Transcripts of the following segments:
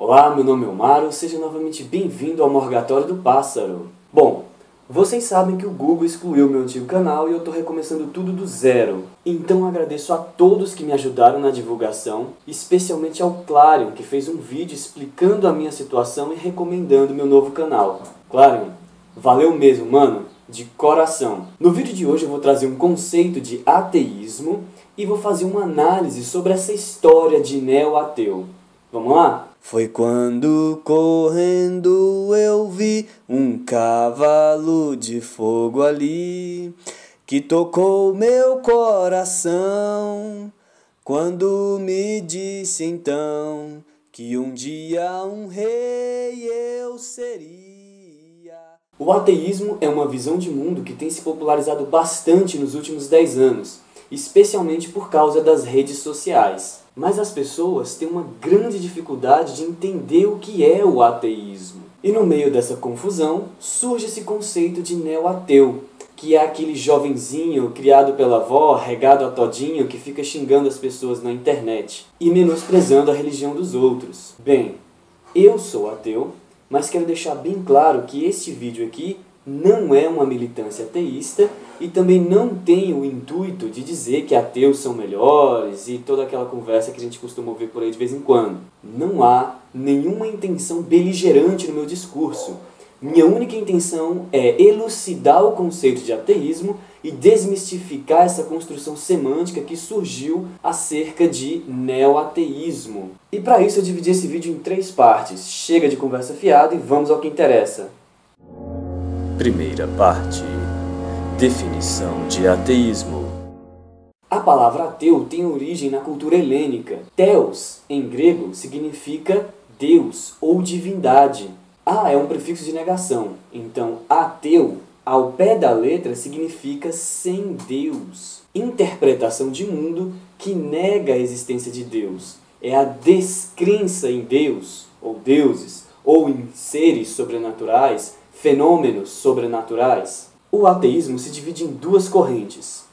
Olá, meu nome é Omaro, seja novamente bem-vindo ao Morgatório do Pássaro. Bom, vocês sabem que o Google excluiu meu antigo canal e eu estou recomeçando tudo do zero. Então agradeço a todos que me ajudaram na divulgação, especialmente ao Clarion, que fez um vídeo explicando a minha situação e recomendando meu novo canal. Clarion, valeu mesmo, mano, de coração. No vídeo de hoje eu vou trazer um conceito de ateísmo e vou fazer uma análise sobre essa história de neo-ateu. Vamos lá? Foi quando correndo eu vi um cavalo de fogo ali, que tocou meu coração, quando me disse então que um dia um rei eu seria. O ateísmo é uma visão de mundo que tem se popularizado bastante nos últimos 10 anos, especialmente por causa das redes sociais. Mas as pessoas têm uma grande dificuldade de entender o que é o ateísmo. E no meio dessa confusão, surge esse conceito de neo-ateu, que é aquele jovenzinho criado pela avó, regado a todinho, que fica xingando as pessoas na internet e menosprezando a religião dos outros. Bem, eu sou ateu, mas quero deixar bem claro que este vídeo aqui não é uma militância ateísta e também não tem o intuito de dizer que ateus são melhores e toda aquela conversa que a gente costuma ouvir por aí de vez em quando. Não há nenhuma intenção beligerante no meu discurso. Minha única intenção é elucidar o conceito de ateísmo e desmistificar essa construção semântica que surgiu acerca de neo-ateísmo. E para isso eu dividi esse vídeo em 3 partes. Chega de conversa fiada e vamos ao que interessa. Primeira parte. Definição de ateísmo. A palavra ateu tem origem na cultura helênica. Theos, em grego, significa Deus ou divindade. É um prefixo de negação. Então, ateu, ao pé da letra, significa sem Deus. Interpretação de mundo que nega a existência de Deus. É a descrença em Deus, ou deuses, ou em seres sobrenaturais, fenômenos sobrenaturais. O ateísmo se divide em 2 correntes,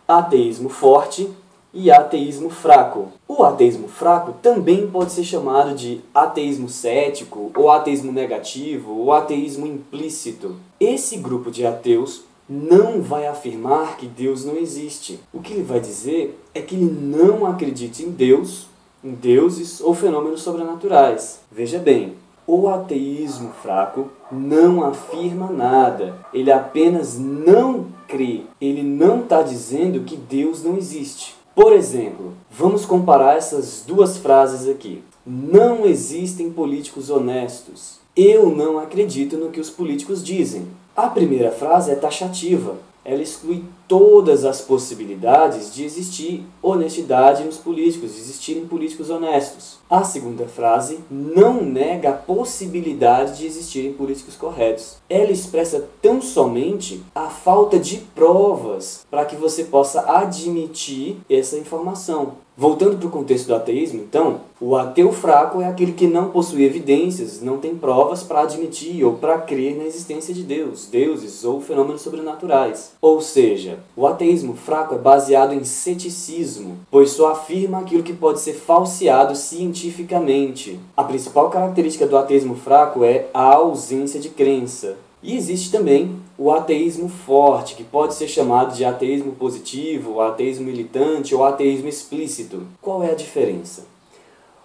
ateísmo forte e ateísmo fraco. O ateísmo fraco também pode ser chamado de ateísmo cético, ou ateísmo negativo, ou ateísmo implícito. Esse grupo de ateus não vai afirmar que Deus não existe. O que ele vai dizer é que ele não acredita em Deus, em deuses ou fenômenos sobrenaturais. Veja bem, o ateísmo fraco não afirma nada, ele apenas não crê, ele não está dizendo que Deus não existe. Por exemplo, vamos comparar essas 2 frases aqui. Não existem políticos honestos. Eu não acredito no que os políticos dizem. A primeira frase é taxativa. Ela exclui todas as possibilidades de existir honestidade nos políticos, de existirem políticos honestos. A segunda frase não nega a possibilidade de existirem políticos corretos. Ela expressa tão somente a falta de provas para que você possa admitir essa informação. Voltando para o contexto do ateísmo, então, o ateu fraco é aquele que não possui evidências, não tem provas para admitir ou para crer na existência de Deus, deuses ou fenômenos sobrenaturais. Ou seja, o ateísmo fraco é baseado em ceticismo, pois só afirma aquilo que pode ser falseado cientificamente. A principal característica do ateísmo fraco é a ausência de crença. E existe também o ateísmo forte, que pode ser chamado de ateísmo positivo, ateísmo militante ou ateísmo explícito. Qual é a diferença?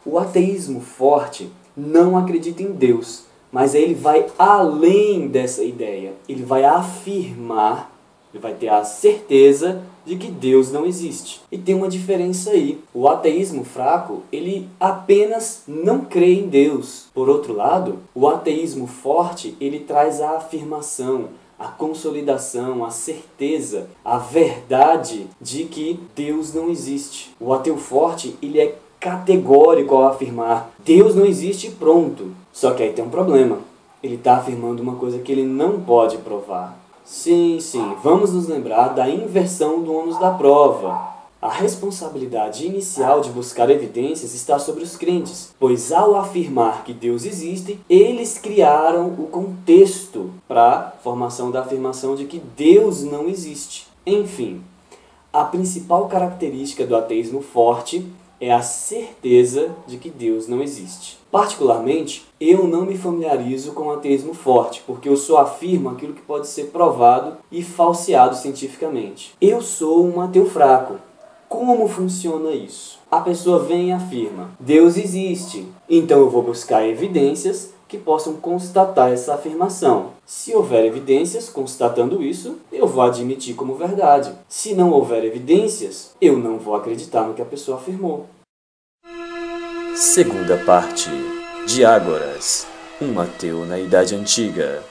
O ateísmo forte não acredita em Deus, mas ele vai além dessa ideia. Ele vai afirmar, ele vai ter a certeza de que Deus não existe. E tem uma diferença aí. O ateísmo fraco, ele apenas não crê em Deus. Por outro lado, o ateísmo forte, ele traz a afirmação, a consolidação, a certeza, a verdade de que Deus não existe. O ateu forte, ele é categórico ao afirmar Deus não existe e pronto. Só que aí tem um problema. Ele está afirmando uma coisa que ele não pode provar. Sim, vamos nos lembrar da inversão do ônus da prova. A responsabilidade inicial de buscar evidências está sobre os crentes, pois ao afirmar que Deus existe, eles criaram o contexto para a formação da afirmação de que Deus não existe. Enfim, a principal característica do ateísmo forte é a certeza de que Deus não existe. Particularmente, eu não me familiarizo com o ateísmo forte, porque eu só afirmo aquilo que pode ser provado e falseado cientificamente. Eu sou um ateu fraco. Como funciona isso? A pessoa vem e afirma: Deus existe. Então eu vou buscar evidências que possam constatar essa afirmação. Se houver evidências constatando isso, eu vou admitir como verdade. Se não houver evidências, eu não vou acreditar no que a pessoa afirmou. Segunda parte. Diágoras, um ateu na Idade Antiga.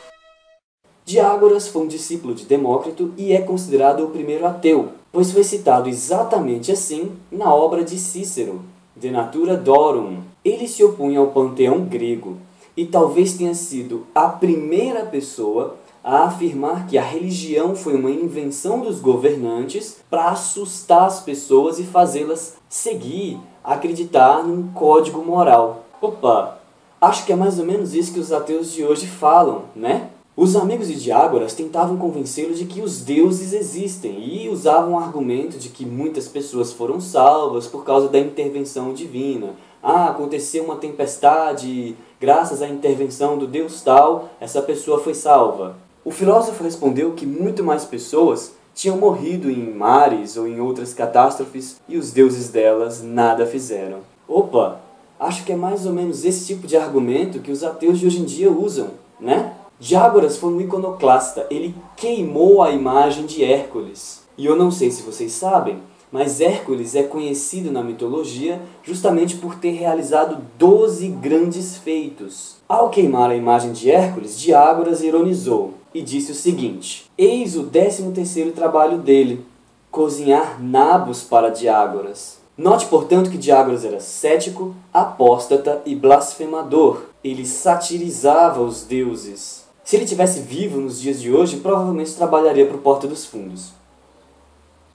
Diágoras foi um discípulo de Demócrito e é considerado o primeiro ateu, pois foi citado exatamente assim na obra de Cícero, De Natura Deorum. Ele se opunha ao panteão grego e talvez tenha sido a primeira pessoa a afirmar que a religião foi uma invenção dos governantes para assustar as pessoas e fazê-las seguir, acreditar num código moral. Opa, acho que é mais ou menos isso que os ateus de hoje falam, né? Os amigos de Diágoras tentavam convencê-lo de que os deuses existem e usavam o argumento de que muitas pessoas foram salvas por causa da intervenção divina. Aconteceu uma tempestade e, graças à intervenção do Deus tal, essa pessoa foi salva. O filósofo respondeu que muito mais pessoas tinham morrido em mares ou em outras catástrofes e os deuses delas nada fizeram. Opa, acho que é mais ou menos esse tipo de argumento que os ateus de hoje em dia usam, né? Diágoras foi um iconoclasta, ele queimou a imagem de Hércules. E eu não sei se vocês sabem, mas Hércules é conhecido na mitologia justamente por ter realizado 12 grandes feitos. Ao queimar a imagem de Hércules, Diágoras ironizou e disse o seguinte: eis o 13º trabalho dele, cozinhar nabos para Diágoras. Note, portanto, que Diágoras era cético, apóstata e blasfemador. Ele satirizava os deuses. Se ele tivesse vivo nos dias de hoje, provavelmente trabalharia para o Porta dos Fundos.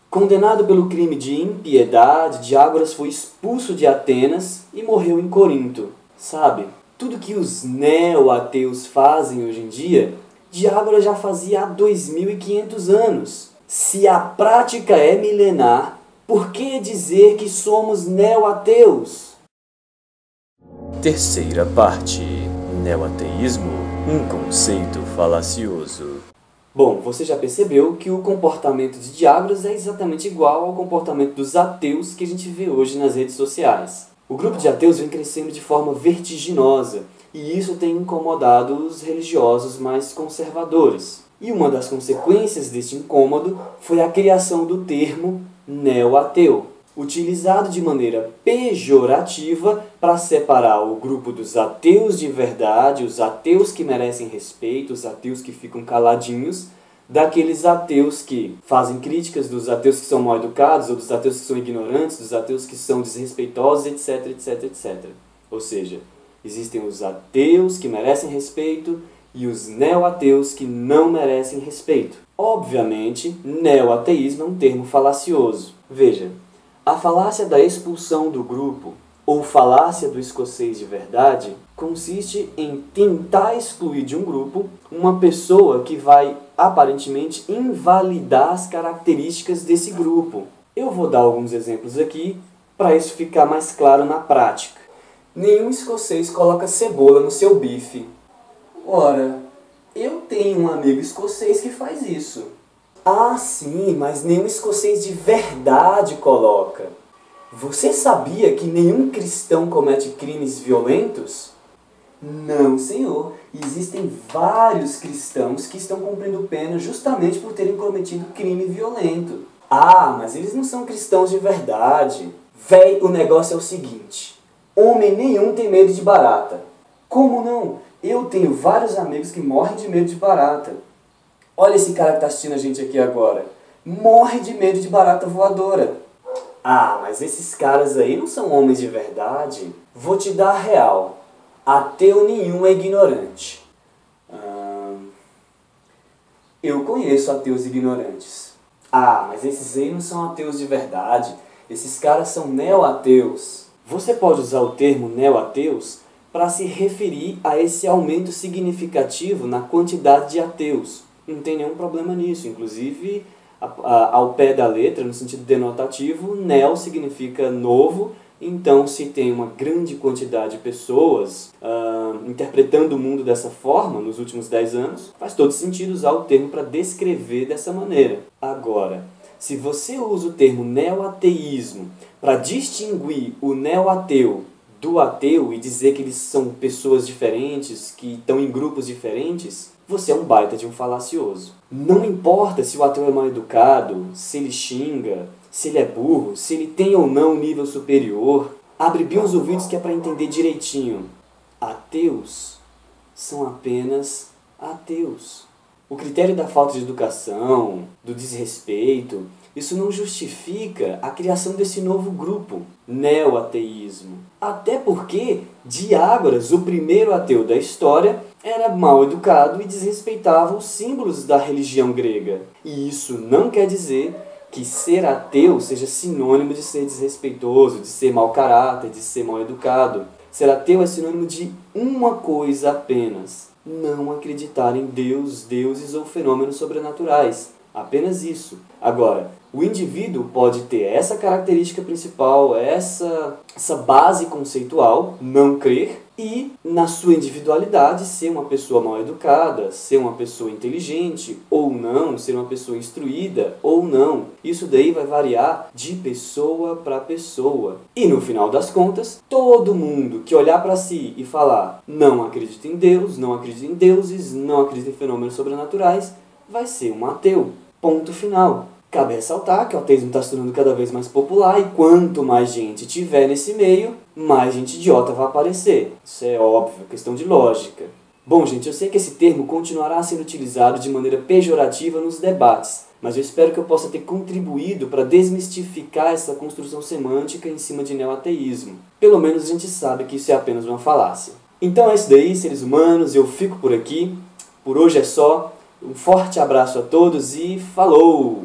Condenado pelo crime de impiedade, Diágoras foi expulso de Atenas e morreu em Corinto. Sabe, tudo que os neo-ateus fazem hoje em dia, Diágoras já fazia há 2500 anos. Se a prática é milenar, por que dizer que somos neo-ateus? Terceira parte. Neo-ateísmo, um conceito falacioso. Bom, você já percebeu que o comportamento de Diágoras é exatamente igual ao comportamento dos ateus que a gente vê hoje nas redes sociais. O grupo de ateus vem crescendo de forma vertiginosa e isso tem incomodado os religiosos mais conservadores. E uma das consequências deste incômodo foi a criação do termo neo-ateu, utilizado de maneira pejorativa para separar o grupo dos ateus de verdade, os ateus que merecem respeito, os ateus que ficam caladinhos, daqueles ateus que fazem críticas, dos ateus que são mal educados, ou dos ateus que são ignorantes, dos ateus que são desrespeitosos, etc, etc, etc. Ou seja, existem os ateus que merecem respeito e os neo-ateus que não merecem respeito. Obviamente, neo-ateísmo é um termo falacioso. Veja, a falácia da expulsão do grupo, ou falácia do escocês de verdade, consiste em tentar excluir de um grupo uma pessoa que vai, aparentemente, invalidar as características desse grupo. Eu vou dar alguns exemplos aqui para isso ficar mais claro na prática. Nenhum escocês coloca cebola no seu bife. Ora, eu tenho um amigo escocês que faz isso. Ah, sim, mas nenhum escocês de verdade coloca. Você sabia que nenhum cristão comete crimes violentos? Não, senhor. Existem vários cristãos que estão cumprindo pena justamente por terem cometido crime violento. Ah, mas eles não são cristãos de verdade. Véi, o negócio é o seguinte. Homem nenhum tem medo de barata. Como não? Eu tenho vários amigos que morrem de medo de barata. Olha esse cara que está assistindo a gente aqui agora. Morre de medo de barata voadora. Ah, mas esses caras aí não são homens de verdade. Vou te dar a real. Ateu nenhum é ignorante. Eu conheço ateus ignorantes. Ah, mas esses aí não são ateus de verdade. Esses caras são neo-ateus. Você pode usar o termo neo-ateus para se referir a esse aumento significativo na quantidade de ateus. Não tem nenhum problema nisso. Inclusive, ao pé da letra, no sentido denotativo, neo significa novo Então, se tem uma grande quantidade de pessoas interpretando o mundo dessa forma nos últimos 10 anos, faz todo sentido usar o termo para descrever dessa maneira. Agora, se você usa o termo neoateísmo para distinguir o neoateu do ateu e dizer que eles são pessoas diferentes, que estão em grupos diferentes, você é um baita de um falacioso. Não importa se o ateu é mal educado, se ele xinga, se ele é burro, se ele tem ou não um nível superior. Abre bem os ouvidos que é para entender direitinho. Ateus são apenas ateus. O critério da falta de educação, do desrespeito, isso não justifica a criação desse novo grupo, neoateísmo. Até porque Diágoras, o primeiro ateu da história, era mal educado e desrespeitava os símbolos da religião grega. E isso não quer dizer que ser ateu seja sinônimo de ser desrespeitoso, de ser mau caráter, de ser mal educado. Ser ateu é sinônimo de uma coisa apenas: não acreditar em Deus, deuses ou fenômenos sobrenaturais. Apenas isso. Agora, o indivíduo pode ter essa característica principal, essa base conceitual, não crer, e na sua individualidade ser uma pessoa mal educada, ser uma pessoa inteligente ou não, ser uma pessoa instruída ou não. Isso daí vai variar de pessoa para pessoa. E no final das contas, todo mundo que olhar para si e falar não acredita em Deus, não acredita em deuses, não acredita em fenômenos sobrenaturais, vai ser um ateu. Ponto final. Cabe ressaltar que o ateísmo está se tornando cada vez mais popular e quanto mais gente tiver nesse meio, mais gente idiota vai aparecer. Isso é óbvio, questão de lógica. Bom, gente, eu sei que esse termo continuará sendo utilizado de maneira pejorativa nos debates, mas eu espero que eu possa ter contribuído para desmistificar essa construção semântica em cima de neoateísmo. Pelo menos a gente sabe que isso é apenas uma falácia. Então é isso daí, seres humanos, eu fico por aqui. Por hoje é só. Um forte abraço a todos e falou!